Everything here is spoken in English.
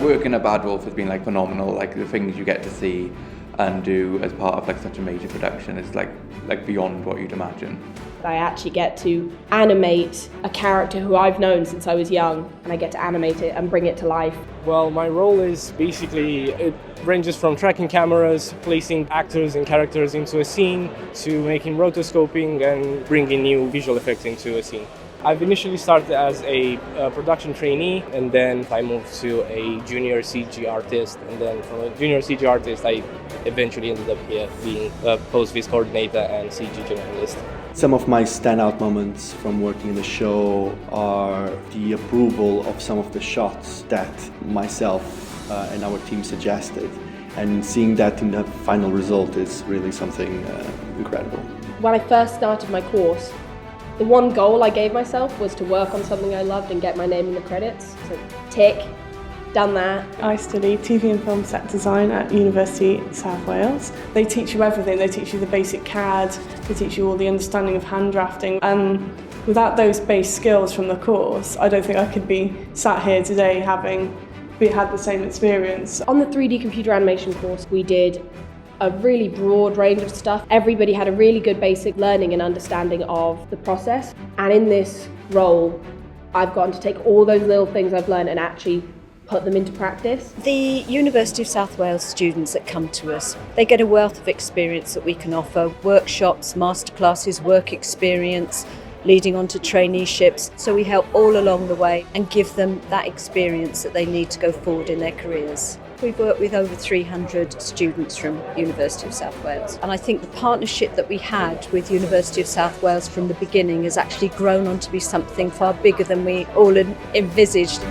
Working at Bad Wolf has been like phenomenal. Like the things you get to see and do as part of like such a major production is like beyond what you'd imagine. I actually get to animate a character who I've known since I was young, and I get to animate it and bring it to life. Well, my role is basically, it ranges from tracking cameras, placing actors and characters into a scene, to making rotoscoping and bringing new visual effects into a scene. I've initially started as a production trainee, and then I moved to a junior CG artist, and then from a junior CG artist I eventually ended up here being a post-vis coordinator and CG generalist. Some of my standout moments from working in the show are the approval of some of the shots that myself and our team suggested, and seeing that in the final result is really something incredible. When I first started my course, the one goal I gave myself was to work on something I loved and get my name in the credits. So tick, done that. I study TV and film set design at University South Wales. They teach you everything. They teach you the basic CAD, they teach you all the understanding of hand drafting, and without those base skills from the course, I don't think I could be sat here today having had the same experience. On the 3D computer animation course, we did a really broad range of stuff. Everybody had a really good basic learning and understanding of the process. And in this role, I've gotten to take all those little things I've learned and actually put them into practice. The University of South Wales students that come to us, they get a wealth of experience that we can offer, workshops, masterclasses, work experience, leading on to traineeships. So we help all along the way and give them that experience that they need to go forward in their careers. We've worked with over 300 students from University of South Wales, and I think the partnership that we had with University of South Wales from the beginning has actually grown on to be something far bigger than we all envisaged.